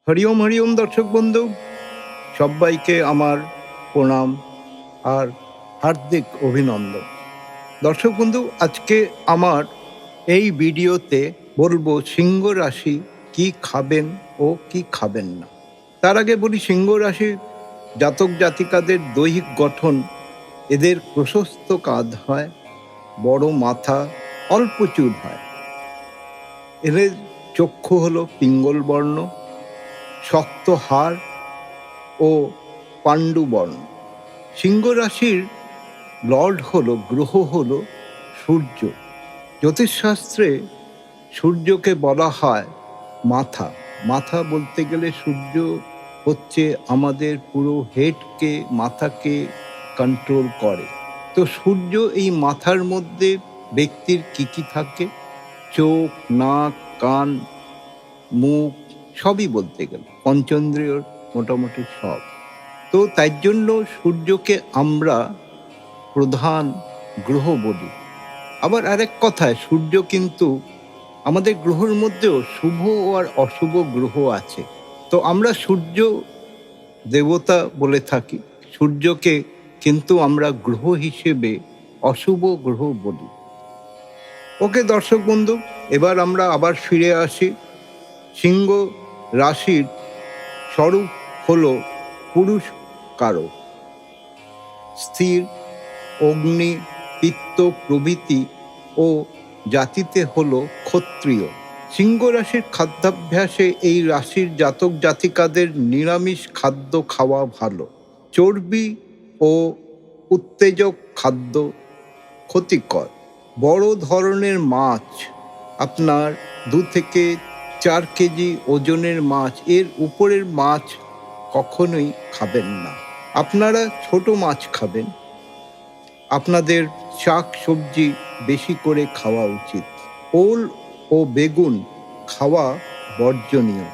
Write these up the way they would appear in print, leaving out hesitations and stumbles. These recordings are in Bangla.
হরি ওম দর্শক বন্ধু, সবাইকে আমার প্রণাম আর হার্দিক অভিনন্দন। দর্শক বন্ধু, আজকে আমার এই ভিডিওতে বলবো সিংহ রাশি কি খাবেন ও কি খাবেন না। তার আগে বলি, সিংহ রাশি জাতক জাতিকাদের দৈহিক গঠন, এদের প্রশস্ত কাঁধ হয়, বড় মাথা, অল্প চুল হয়। এদের চক্ষু হলো পিঙ্গল বর্ণ, শক্ত হাড় ও পাণ্ডু বর্ণ। সিংহ রাশির লর্ড হলো, গ্রহ হলো সূর্য। জ্যোতিষশাস্ত্রে সূর্যকে বলা হয় মাথা। মাথা বলতে গেলে সূর্য হচ্ছে আমাদের পুরো হেডকে, মাথাকে কন্ট্রোল করে। তো সূর্য এই মাথার মধ্যে ব্যক্তির কি থাকে, চোখ, নাক, কান, মুখ, সবই বলতে গেলে পঞ্চেন্দ্রিয়র মোটামুটি সব। তো তাই জন্য সূর্যকে আমরা প্রধান গ্রহ বলি। আবার আরেক কথায়, সূর্য কিন্তু আমাদের গ্রহের মধ্যেও শুভ আর অশুভ গ্রহ আছে। তো আমরা সূর্য দেবতা বলে থাকি, সূর্যকে কিন্তু আমরা গ্রহ হিসেবে অশুভ গ্রহ বলি। ওকে দর্শক বন্ধু, এবার আমরা আবার ফিরে আসি। সিংহ রাশির স্বরূপ হলো পুরুষ কারক, স্থির, অগ্নি, পিত্ত প্রভৃতি ও জাতিতে হলো ক্ষত্রিয়। সিংহ রাশির খাদ্যাভ্যাসে এই রাশির জাতক জাতিকাদের নিরামিষ খাদ্য খাওয়া ভালো। চর্বি ও উত্তেজক খাদ্য ক্ষতিকর। বড় ধরনের মাছ, আপনার 2 থেকে 4 কেজি ওজনের মাছ, এর উপরের মাছ কখনোই খাবেন না। আপনারা ছোট মাছ খাবেন। আপনাদের শাক সবজি বেশি করে খাওয়া উচিত। ওল ও বেগুন খাওয়া বর্জনীয়,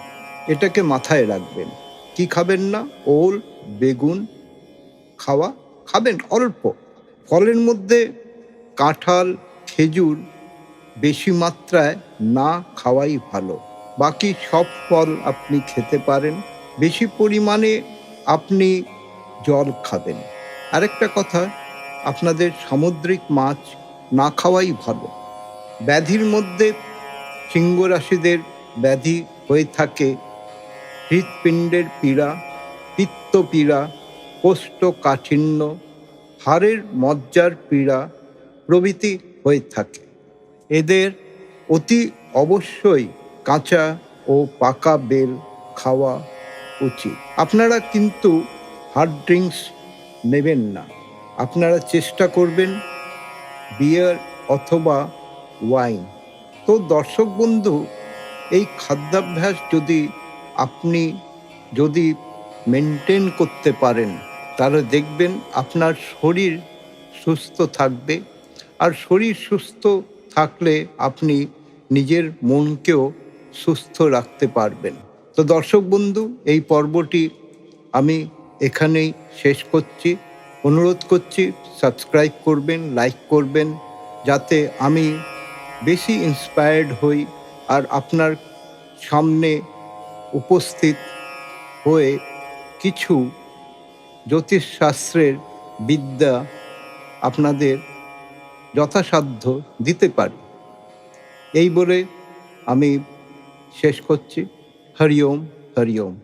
এটাকে মাথায় রাখবেন। কি খাবেন না? ওল, বেগুন খাবেন অল্প। ফলের মধ্যে কাঁঠাল, খেজুর বেশি মাত্রায় না খাওয়াই ভালো। বাকি সব ফল আপনি খেতে পারেন। বেশি পরিমাণে আপনি জল খাবেন। আরেকটা কথা, আপনাদের সামুদ্রিক মাছ না খাওয়াই ভালো। ব্যাধির মধ্যে সিংহ রাশিদের ব্যাধি হয়ে থাকে হৃৎপিণ্ডের পীড়া, পিত্ত পীড়া, কোষ্ঠকাঠিন্য, হাড়ের মজ্জার পীড়া প্রভৃতি হয়ে থাকে। এদের অতি অবশ্যই কাঁচা ও পাকা বেল খাওয়া উচিত। আপনারা কিন্তু হার্ড ড্রিঙ্কস নেবেন না। আপনারা চেষ্টা করবেন বিয়ার অথবা ওয়াইন। তো দর্শক বন্ধু, এই খাদ্যাভ্যাস আপনি যদি মেনটেন করতে পারেন, তাহলে দেখবেন আপনার শরীর সুস্থ থাকবে। আর শরীর সুস্থ থাকলে আপনি নিজের মনকেও সুস্থ রাখতে পারবেন। তো দর্শক বন্ধু, এই পর্বটি আমি এখানেই শেষ করছি। অনুরোধ করছি সাবস্ক্রাইব করবেন, লাইক করবেন, যাতে আমি বেশি ইন্সপায়ার্ড হই আর আপনার সামনে উপস্থিত হয়ে কিছু জ্যোতিষশাস্ত্রের বিদ্যা আপনাদের যথাসাধ্য দিতে পারি। এই বলে আমি শেষ করছি। হরি ওম, হরি ওম।